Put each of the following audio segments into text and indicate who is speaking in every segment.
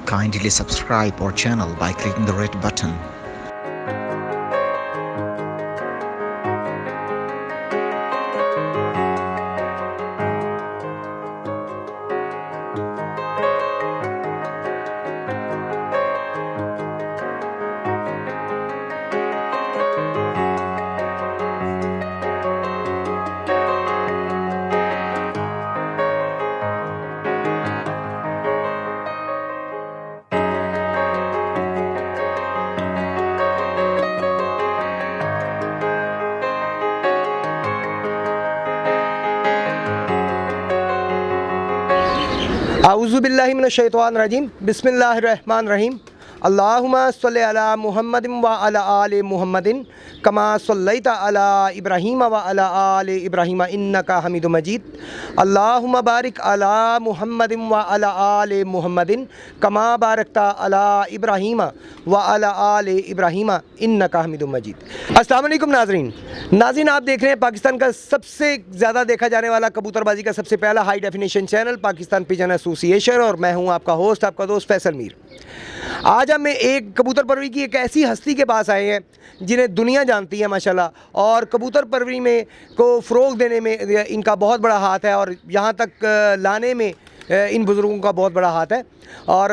Speaker 1: Kindly subscribe our channel by clicking the red button.
Speaker 2: اعوذ باللہ من الشیطان الرجیم بسم اللہ الرحمن الرحیم اللہم صلی علی محمد و علی آل محمد کما صلیت علی ابراہیم و علی آل ابراہیم انک حمید مجید اللہم بارک علی محمد و علی آل محمد کما بارکت علی ابراہیم و علی آل ابراہیم انک حمید مجید۔ السلام علیکم ناظرین، آپ دیکھ رہے ہیں پاکستان کا سب سے زیادہ دیکھا جانے والا کبوتر بازی کا سب سے پہلا high definition channel Pakistan Pigeon ایسوسی ایشن، اور میں ہوں آپ کا ہوسٹ، آپ کا دوست فیصل میر۔ آج ہم ایک کبوتر پروری کی ایک ایسی ہستی کے پاس آئے ہیں جنہیں دنیا جانتی ہے ماشاءاللہ، اور کبوتر پروری میں کو فروغ دینے میں ان کا بہت بڑا ہاتھ ہے، اور یہاں تک لانے میں ان بزرگوں کا بہت بڑا ہاتھ ہے۔ اور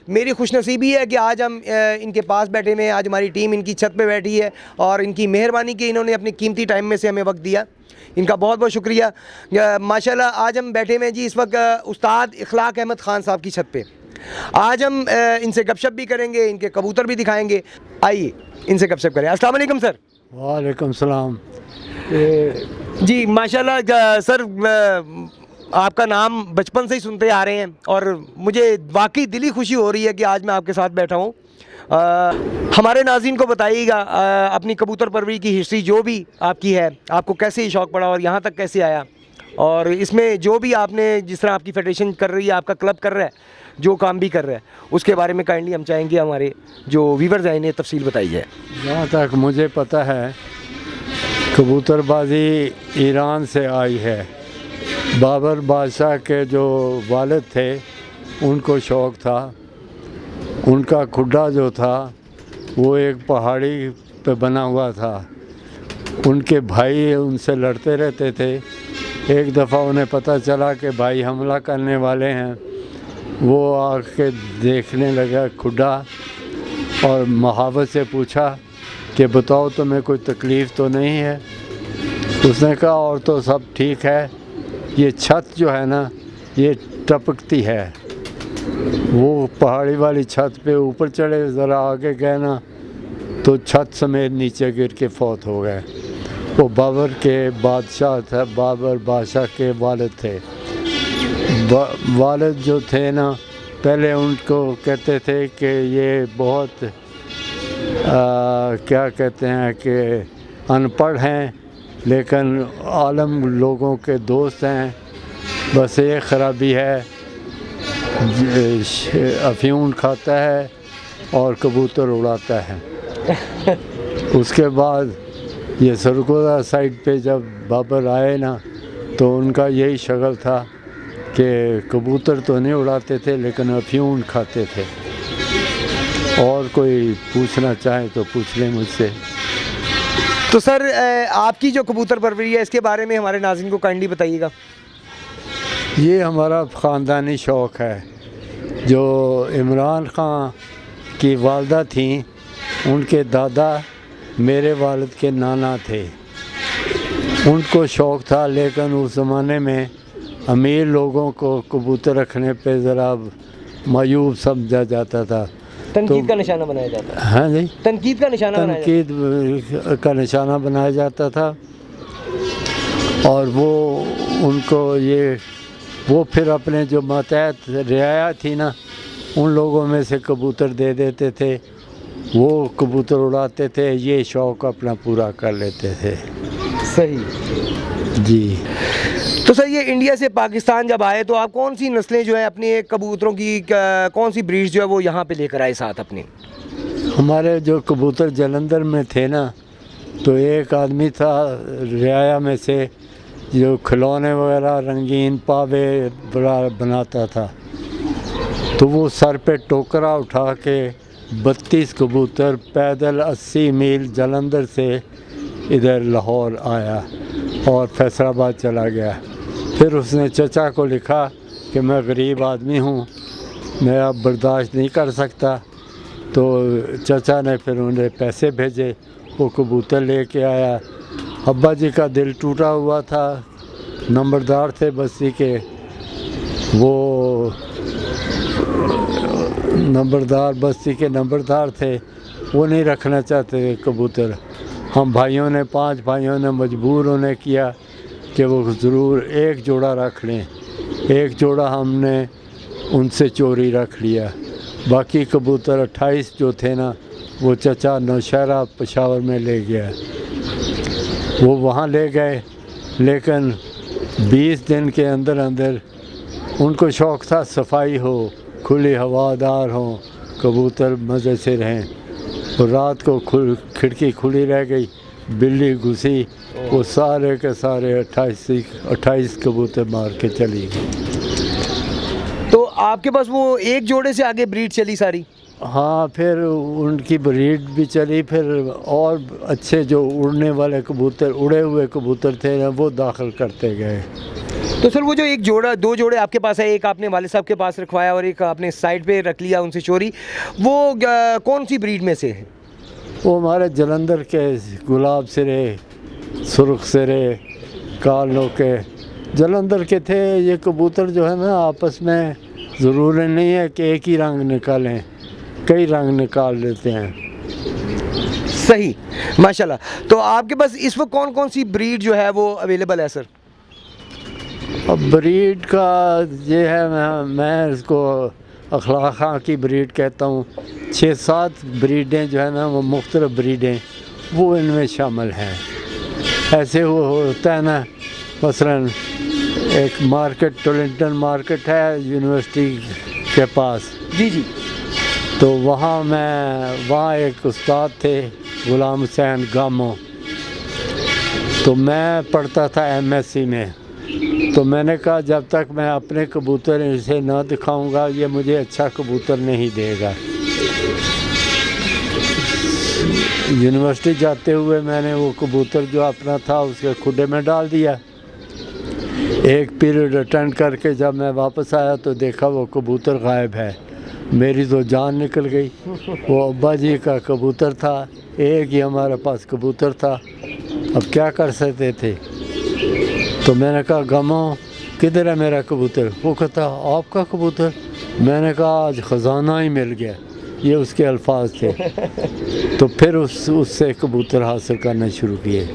Speaker 2: میری خوش نصیبی ہے کہ آج ہم ان کے پاس بیٹھے ہوئے ہیں، آج ہماری ٹیم ان کی چھت پہ بیٹھی ہے، اور ان کی مہربانی کہ انہوں نے اپنے قیمتی ٹائم میں سے ہمیں وقت دیا، ان کا بہت بہت شکریہ۔ ماشاءاللہ آج ہم بیٹھے ہوئے ہیں جی اس وقت استاد اخلاق احمد خان صاحب کی چھت پہ۔ آج ہم ان سے گپ شپ بھی کریں گے، ان کے کبوتر بھی دکھائیں گے، آئیے ان سے گپ شپ کریں۔ السلام علیکم سر۔
Speaker 3: وعلیکم السلام۔
Speaker 2: جی ماشاءاللہ سر، آپ کا نام بچپن سے ہی سنتے آ رہے ہیں، اور مجھے واقعی دلی خوشی ہو رہی ہے کہ آج میں آپ کے ساتھ بیٹھا ہوں۔ ہمارے ناظرین کو بتائیے گا اپنی کبوتر پروری کی ہسٹری جو بھی آپ کی ہے، آپ کو کیسے یہ شوق پڑا اور یہاں تک کیسے آیا، اور اس میں جو بھی آپ نے جس طرح آپ کی فیڈریشن کر رہی ہے، آپ کا کلب کر رہا ہے، جو کام بھی کر رہا ہے، اس کے بارے میں کائنڈلی ہم چاہیں گے ہمارے جو ویورز ہیں انہیں تفصیل بتائی جائے۔
Speaker 3: جہاں تک مجھے پتہ ہے کبوتر بازی ایران سے آئی ہے۔ بابر بادشاہ کے جو والد تھے ان کو شوق تھا، ان کا کھڈا جو تھا وہ ایک پہاڑی پہ بنا ہوا تھا، ان کے بھائی ان سے لڑتے رہتے تھے۔ ایک دفعہ انہیں پتہ چلا کہ بھائی حملہ کرنے والے ہیں، وہ آ کے دیکھنے لگا کھڈا، اور محاوت سے پوچھا کہ بتاؤ تمہیں کوئی تکلیف تو نہیں ہے؟ اس نے کہا اور تو سب ٹھیک ہے، یہ چھت جو ہے نا یہ ٹپکتی ہے۔ وہ پہاڑی والی چھت پہ اوپر چڑھے، ذرا آگے گئے نا تو چھت سمیت نیچے گر کے فوت ہو گئے۔ وہ بابر کے بادشاہ تھا، بابر بادشاہ کے والد تھے۔ والد جو تھے نا پہلے ان کو کہتے تھے کہ یہ بہت کیا کہتے ہیں کہ ان پڑھ ہیں، لیکن عالم لوگوں کے دوست ہیں، بس ایک خرابی ہے افیون کھاتا ہے اور کبوتر اڑاتا ہے۔ اس کے بعد یہ سرگودا سائڈ پہ جب بابر آئے نا تو ان کا یہی شغل تھا کہ کبوتر تو نہیں اڑاتے تھے لیکن افیون کھاتے تھے۔ اور کوئی پوچھنا چاہے تو پوچھ لیں مجھ سے۔
Speaker 2: تو سر آپ کی جو کبوتر پروری ہے اس کے بارے میں ہمارے ناظرین کو کائنڈلی بتائیے گا۔
Speaker 3: یہ ہمارا خاندانی شوق ہے۔ جو عمران خان کی والدہ تھیں ان کے دادا میرے والد کے نانا تھے، ان کو شوق تھا، لیکن اس زمانے میں امیر لوگوں کو کبوتر رکھنے پہ ذرا معیوب سمجھا جاتا تھا،
Speaker 2: تنقید کا نشانہ بنایا جاتا ہے۔
Speaker 3: ہاں جی،
Speaker 2: تنقید کا نشانہ بنایا جاتا ہے۔
Speaker 3: تنقید کا نشانہ بنایا جاتا تھا، اور وہ ان کو وہ پھر اپنے جو ماتحت رعایا تھی نا ان لوگوں میں سے کبوتر دے دیتے تھے، وہ کبوتر اڑاتے تھے، یہ شوق اپنا پورا کر لیتے تھے۔
Speaker 2: صحیح
Speaker 3: جی۔
Speaker 2: تو سر یہ انڈیا سے پاکستان جب آئے تو آپ کون سی نسلیں جو ہیں اپنے کبوتروں کی، کون سی بریڈ جو ہے وہ یہاں پہ لے کر آئے ساتھ اپنے؟
Speaker 3: ہمارے جو کبوتر جلندھر میں تھے نا تو ایک آدمی تھا رعایا میں سے جو کھلونے وغیرہ رنگین پاوے بڑا بناتا تھا، تو وہ سر پہ ٹوکرا اٹھا کے 32 کبوتر پیدل 80 میل جلندر سے ادھر لاہور آیا اور فیصل آباد چلا گیا۔ پھر اس نے چچا کو لکھا کہ میں غریب آدمی ہوں، میں اب برداشت نہیں کر سکتا، تو چچا نے پھر انہیں پیسے بھیجے، وہ کبوتر لے کے آیا۔ ابا جی کا دل ٹوٹا ہوا تھا، نمبردار تھے بستی کے، وہ بستی کے نمبردار تھے، وہ نہیں رکھنا چاہتے تھے کبوتر۔ ہم بھائیوں نے 5 بھائیوں نے مجبور انہیں کیا کہ وہ ضرور ایک جوڑا رکھ لیں۔ ایک جوڑا ہم نے ان سے چوری رکھ لیا، باقی کبوتر 28 جو تھے نا وہ چچا نوشہرہ پشاور میں لے گیا۔ وہ وہاں لے گئے، لیکن 20 دن کے اندر ان کو شوق تھا صفائی ہو، کھلی ہوادار ہوں، کبوتر مزے سے رہیں۔ اور رات کو کھڑکی کھلی رہ گئی، بلی گھسی، وہ سارے کے سارے 28 کبوتر مار کے چلی گئی۔
Speaker 2: تو آپ کے پاس وہ ایک جوڑے سے آگے بریڈ چلی ساری؟
Speaker 3: ہاں، پھر ان کی بریڈ بھی چلی، پھر اور اچھے جو اڑنے والے کبوتر، اڑے ہوئے کبوتر تھے نا، وہ داخل کرتے گئے۔
Speaker 2: تو سر وہ جو ایک جوڑا 2 جوڑے آپ کے پاس ہے، ایک آپ نے والد صاحب کے پاس رکھوایا اور ایک آپ نے سائڈ پہ رکھ لیا ان سے چوری، وہ کون سی بریڈ میں سے ہے؟
Speaker 3: وہ ہمارے جلندر کے گلاب سرے، سرخ سرے، کالوں کے جلندر کے تھے۔ یہ کبوتر جو ہے نا آپس میں ضروری نہیں ہے کہ ایک ہی رنگ نکالیں، کئی رنگ نکال لیتے ہیں۔
Speaker 2: صحیح، ماشاءاللہ۔ تو آپ کے پاس اس وقت کون سی بریڈ جو ہے وہ اویلیبل ہے سر؟
Speaker 3: اب بریڈ کا یہ ہے، میں اس کو اخلاق خاں کی بریڈ کہتا ہوں۔ 6-7 بریڈیں جو ہے نا وہ مختلف بریڈیں وہ ان میں شامل ہیں۔ ایسے وہ ہوتا ہے نا، مثلاً ایک مارکیٹ ٹولنٹن مارکیٹ ہے یونیورسٹی کے پاس،
Speaker 2: جی جی،
Speaker 3: تو وہاں ایک استاد تھے غلام حسین گامو، تو میں پڑھتا تھا MSc میں، تو میں نے کہا جب تک میں اپنے کبوتر اسے نہ دکھاؤں گا یہ مجھے اچھا کبوتر نہیں دے گا۔ یونیورسٹی جاتے ہوئے میں نے وہ کبوتر جو اپنا تھا اس کے کھڈے میں ڈال دیا۔ ایک پیریڈ اٹینڈ کر کے جب میں واپس آیا تو دیکھا وہ کبوتر غائب ہے۔ میری تو جان نکل گئی، وہ ابا جی کا کبوتر تھا، ایک ہی ہمارے پاس کبوتر تھا، اب کیا کر سکتے تھے؟ تو میں نے کہا گمو کدھر ہے میرا کبوتر؟ وہ کہتا آپ کا کبوتر؟ میں نے کہا آج خزانہ ہی مل گیا، یہ اس کے الفاظ تھے۔ تو پھر اس سے کبوتر حاصل کرنا شروع کیے۔